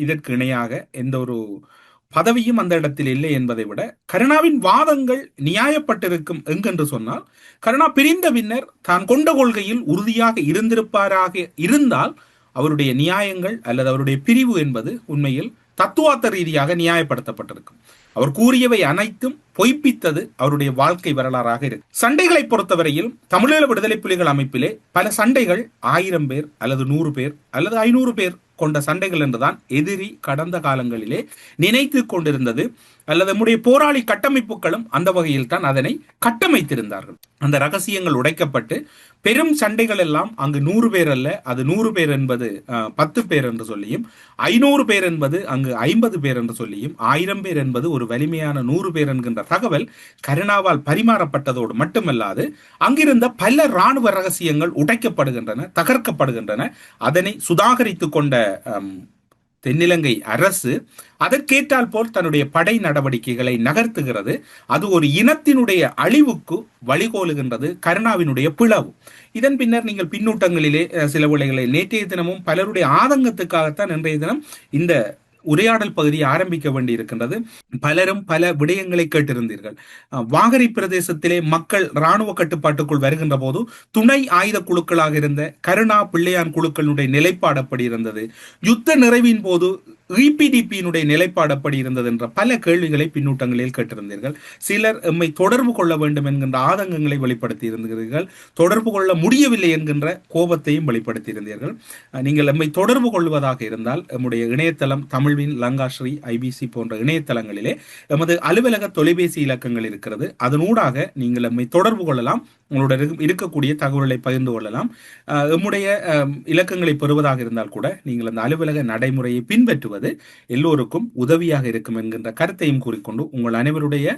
இதற்கு இணையாக எந்த ஒரு பதவியும் அந்த இடத்தில் இல்லை என்பதை விட கருணாவின் வாதங்கள் நியாயப்பட்டிருக்கும் எங்கென்று சொன்னால், கருணா பிரிந்த பின்னர் தான் கொண்ட கொள்கையில் உறுதியாக இருந்திருப்பாராக இருந்தால் அவருடைய நியாயங்கள் அல்லது அவருடைய பிரிவு என்பது உண்மையில் தத்துவார்த்த ரீதியாக நியாயப்படுத்தப்பட்டிருக்கும். அவர் கூறியவை அனைத்தும் பொய்ப்பித்தது அவருடைய வாழ்க்கை வரலாறாக இருக்கு. சண்டைகளை பொறுத்தவரையில் தமிழீழ விடுதலை புலிகள் அமைப்பிலே பல சண்டைகள் 1000 பேர் அல்லது 100 பேர் அல்லது 500 பேர் கொண்ட சண்டைகள் என்றுதான் எதிரி கடந்த காலங்களிலே நினைத்து கொண்டிருந்தது, அல்லது நம்முடைய போராளி கட்டமைப்புகளும் அந்த வகையில் தான் அதனை கட்டமைத்திருந்தார்கள். அந்த ரகசியங்கள் உடைக்கப்பட்டு பெரும் சண்டைகள் எல்லாம் அங்கு 100 பேர் அல்ல, அது 100 பேர் என்பது 10 பேர் என்று சொல்லியும், 500 பேர் என்பது அங்கு 50 பேர் என்று சொல்லியும், 1000 பேர் என்பது ஒரு வலிமையான 100 பேர் என்கின்ற தகவல் கருணாவால் பரிமாறப்பட்டதோடு மட்டுமல்லாது அங்கிருந்த பல இராணுவ ரகசியங்கள் உடைக்கப்படுகின்றன, தகர்க்கப்படுகின்றன. அதனை சுதாகரித்துக் கொண்ட தென்னிலங்கை அரசு அதற்கேற்றால் போல் தன்னுடைய படை நடவடிக்கைகளை நகர்த்துகிறது. அது ஒரு இனத்தினுடைய அழிவுக்கு வழிகோலுகின்றது, கருணாவினுடைய பிளவு. இதன் பின்னர் நீங்கள் பின்னூட்டங்களிலே சில வேளைகளை நேற்றைய தினமும் பலருடைய ஆதங்கத்துக்காகத்தான் இன்றைய தினம் இந்த உரையாடல் பகுதியை ஆரம்பிக்க வேண்டி இருக்கின்றது. பலரும் பல விடயங்களை கேட்டிருந்தீர்கள். வாகரை பிரதேசத்திலே மக்கள் இராணுவ கட்டுப்பாட்டுக்குள் வருகின்ற போது துணை ஆயுத குழுக்களாக இருந்த கருணா பிள்ளையான் குழுக்களுடைய நிலைப்பாடு அப்படி இருந்தது, யுத்த நிறைவின் போது இபிடிபியினுடைய நிலைப்பாடு அப்படி இருந்தது என்ற பல கேள்விகளை பின்னூட்டங்களில் கேட்டிருந்தீர்கள். சிலர் எம்மை தொடர்பு கொள்ள வேண்டும் என்கின்ற ஆதங்கங்களை வெளிப்படுத்தி இருந்தீர்கள், தொடர்பு கொள்ள முடியவில்லை என்கின்ற கோபத்தையும் வெளிப்படுத்தி இருந்தீர்கள். நீங்கள் எம்மை தொடர்பு கொள்வதாக இருந்தால் எம்முடைய இணையதளம் தமிழ்வின் லங்காஸ்ரீ ஐபிசி போன்ற இணையதளங்களிலே எமது அலுவலக தொலைபேசி இலக்கங்கள் இருக்கிறது. அதனூடாக நீங்கள் எம்மை தொடர்பு கொள்ளலாம், உங்களுடைய இருக்கக்கூடிய தகவல்களை பகிர்ந்து கொள்ளலாம். எம்முடைய இலக்கங்களை பெறுவதாக இருந்தால் கூட நீங்கள் அந்த அலுவலக நடைமுறையை பின்பற்றுவது எல்லோருக்கும் உதவியாக இருக்கும் என்கின்ற கருத்தையும் கூறிக்கொண்டு உங்கள் அனைவருடைய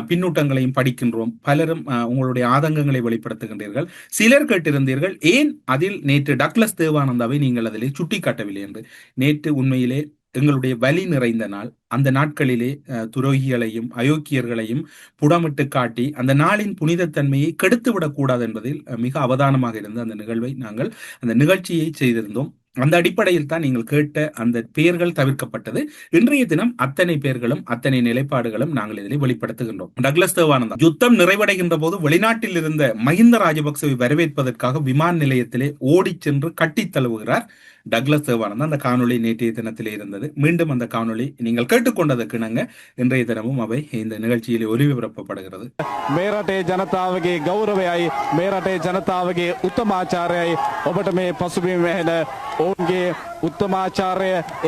பின்னூட்டங்களையும் படிக்கின்றோம். பலரும் உங்களுடைய ஆதங்கங்களை வெளிப்படுத்துகின்றீர்கள். சிலர் கேட்டிருந்தீர்கள், ஏன் அதில் நேற்று டக்ளஸ் தேவானந்தாவை நீங்கள் அதிலே சுட்டிக்காட்டவில்லை என்று. நேற்று உண்மையிலே எங்களுடைய வலி நிறைந்த நாள். அந்த நாட்களிலே துரோகிகளையும் அயோக்கியர்களையும் புடமிட்டு காட்டி அந்த நாளின் புனிதத்தன்மையை கெடுத்துவிடக் கூடாது என்பதில் மிக அவதானமாக இருந்த அந்த நிகழ்வை நாங்கள் அந்த நிகழ்ச்சியை செய்திருந்தோம். அந்த அடிப்படையில் தான் நீங்கள் கேட்ட அந்த பெயர்கள் தவிர்க்கப்பட்டது. இன்றைய தினம் அத்தனை பெயர்களும் அத்தனை நிலைப்பாடுகளும் நாங்கள் இதில் வெளிப்படுத்துகின்றோம். டக்ளஸ் தேவானந்தா யுத்தம் நிறைவடைகின்ற போது வெளிநாட்டில் இருந்த மஹிந்த ராஜபக்சவை வரவேற்பதற்காக விமான நிலையத்திலே ஓடி சென்று கட்டித் தழுவுகிறார் டக்ளஸ் தேவானந்தா. அந்த காணொலி நேற்றைய தினத்திலே இருந்தது. மீண்டும் அந்த காணொலி நீங்கள் கேட்டுக்கொண்டதற்கு இணங்க இன்றைய தினமும் அவை இந்த நிகழ்ச்சியில் ஒளிபரப்பப்படுகிறது. மேரட்டே ஜனதாவගේ ගෞරවයයි මේරටේ ජනතාවගේ උත්තමාචාරයයි ඔබට මේ පසුබිම වෙන ඔවුන්ගේ උත්තමාචාරය